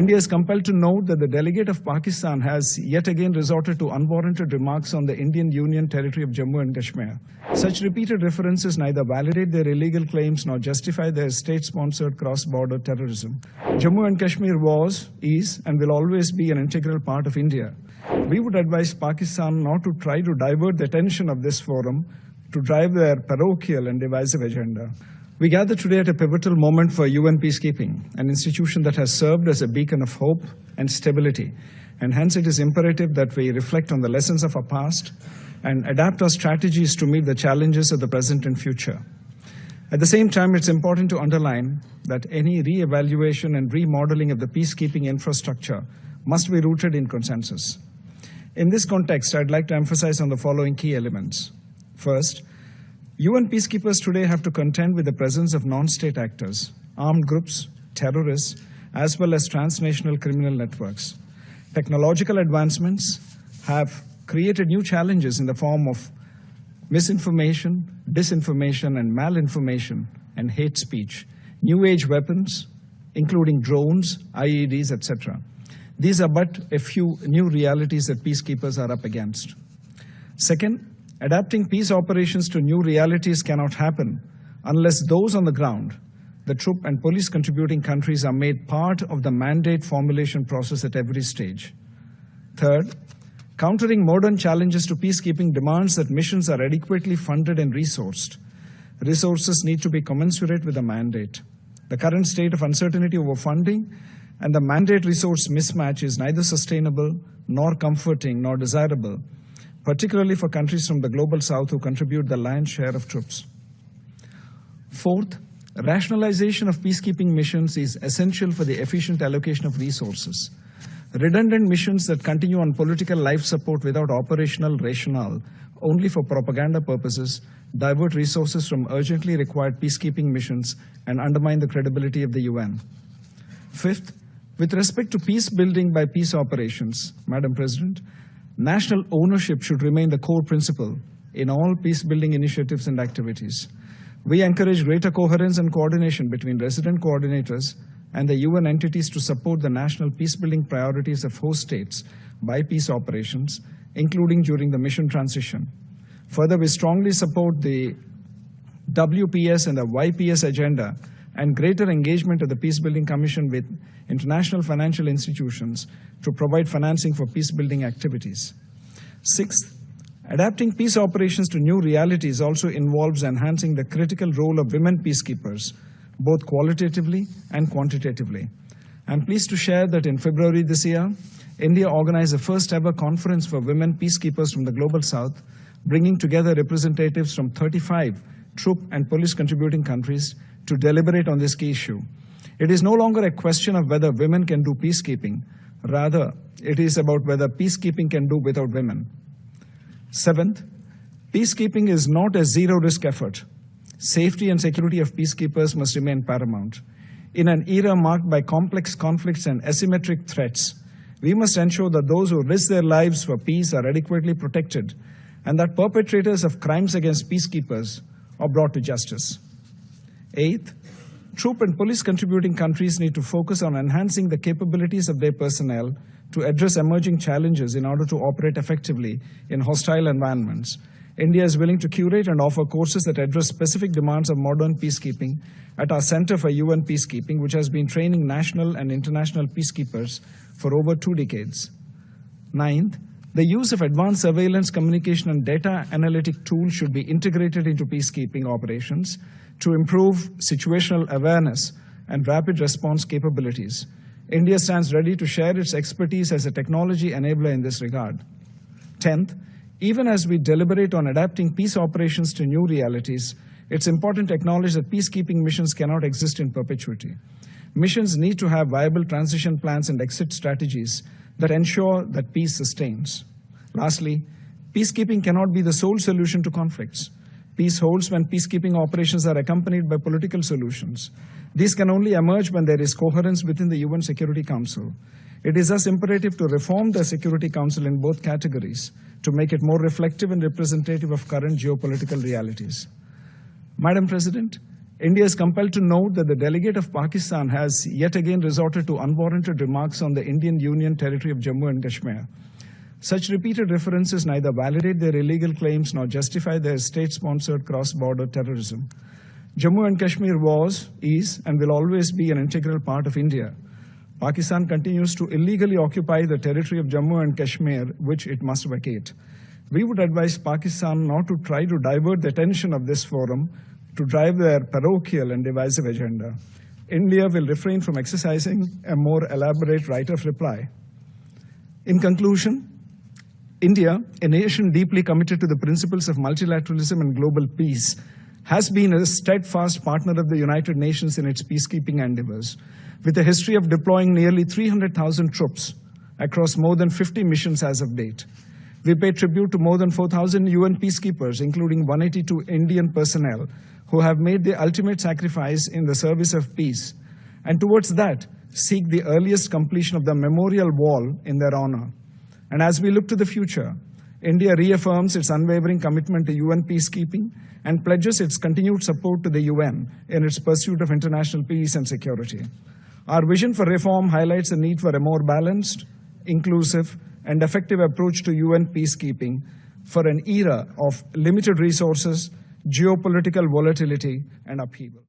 India is compelled to note that the delegate of Pakistan has yet again resorted to unwarranted remarks on the Indian Union territory of Jammu and Kashmir. Such repeated references neither validate their illegal claims nor justify their state-sponsored cross-border terrorism. Jammu and Kashmir was, is, and will always be an integral part of India. We would advise Pakistan not to try to divert the attention of this forum to drive their parochial and divisive agenda. We gather today at a pivotal moment for UN peacekeeping, an institution that has served as a beacon of hope and stability, and hence it is imperative that we reflect on the lessons of our past and adapt our strategies to meet the challenges of the present and future. At the same time, it's important to underline that any re-evaluation and remodeling of the peacekeeping infrastructure must be rooted in consensus. In this context, I'd like to emphasize on the following key elements. First, UN peacekeepers today have to contend with the presence of non-state actors, armed groups, terrorists, as well as transnational criminal networks. Technological advancements have created new challenges in the form of misinformation, disinformation, and malinformation, and hate speech, new age weapons, including drones, IEDs, etc. These are but a few new realities that peacekeepers are up against. Second, adapting peace operations to new realities cannot happen unless those on the ground, the troop and police contributing countries, are made part of the mandate formulation process at every stage. Third, countering modern challenges to peacekeeping demands that missions are adequately funded and resourced. Resources need to be commensurate with the mandate. The current state of uncertainty over funding and the mandate resource mismatch is neither sustainable nor comforting nor desirable, particularly for countries from the global south who contribute the lion's share of troops. Fourth, rationalization of peacekeeping missions is essential for the efficient allocation of resources. Redundant missions that continue on political life support without operational rationale, only for propaganda purposes, divert resources from urgently required peacekeeping missions and undermine the credibility of the UN. Fifth, with respect to peace building by peace operations, Madam President, national ownership should remain the core principle in all peace-building initiatives and activities. We encourage greater coherence and coordination between resident coordinators and the UN entities to support the national peace-building priorities of host states by peace operations, including during the mission transition. Further, we strongly support the WPS and the YPS agenda and greater engagement of the Peacebuilding Commission with international financial institutions to provide financing for peace-building activities. Sixth, adapting peace operations to new realities also involves enhancing the critical role of women peacekeepers, both qualitatively and quantitatively. I'm pleased to share that in February this year, India organized the first ever conference for women peacekeepers from the Global South, bringing together representatives from 35 troop and police contributing countries to deliberate on this key issue. It is no longer a question of whether women can do peacekeeping. Rather, it is about whether peacekeeping can do without women. Seventh, peacekeeping is not a zero-risk effort. Safety and security of peacekeepers must remain paramount. In an era marked by complex conflicts and asymmetric threats, we must ensure that those who risk their lives for peace are adequately protected and that perpetrators of crimes against peacekeepers are brought to justice. Eighth, troop and police contributing countries need to focus on enhancing the capabilities of their personnel to address emerging challenges in order to operate effectively in hostile environments. India is willing to curate and offer courses that address specific demands of modern peacekeeping at our Center for UN Peacekeeping, which has been training national and international peacekeepers for over 2 decades. Ninth, the use of advanced surveillance, communication, and data analytic tools should be integrated into peacekeeping operations to improve situational awareness and rapid response capabilities. India stands ready to share its expertise as a technology enabler in this regard. 10th, even as we deliberate on adapting peace operations to new realities, it's important to acknowledge that peacekeeping missions cannot exist in perpetuity. Missions need to have viable transition plans and exit strategies that ensure that peace sustains. Lastly, peacekeeping cannot be the sole solution to conflicts. Peace holds when peacekeeping operations are accompanied by political solutions. These can only emerge when there is coherence within the UN Security Council. It is thus imperative to reform the Security Council in both categories to make it more reflective and representative of current geopolitical realities. Madam President, India is compelled to note that the delegate of Pakistan has yet again resorted to unwarranted remarks on the Indian Union territory of Jammu and Kashmir. Such repeated references neither validate their illegal claims nor justify their state-sponsored cross-border terrorism. Jammu and Kashmir was, is, and will always be an integral part of India. Pakistan continues to illegally occupy the territory of Jammu and Kashmir, which it must vacate. We would advise Pakistan not to try to divert the attention of this forum to drive their parochial and divisive agenda. India will refrain from exercising a more elaborate right of reply. In conclusion, India, a nation deeply committed to the principles of multilateralism and global peace, has been a steadfast partner of the United Nations in its peacekeeping endeavors. With a history of deploying nearly 300,000 troops across more than 50 missions as of date, we pay tribute to more than 4,000 UN peacekeepers, including 182 Indian personnel, who have made the ultimate sacrifice in the service of peace, and towards that, seek the earliest completion of the memorial wall in their honor. And as we look to the future, India reaffirms its unwavering commitment to UN peacekeeping and pledges its continued support to the UN in its pursuit of international peace and security. Our vision for reform highlights the need for a more balanced, inclusive, and effective approach to UN peacekeeping for an era of limited resources, geopolitical volatility, and upheaval.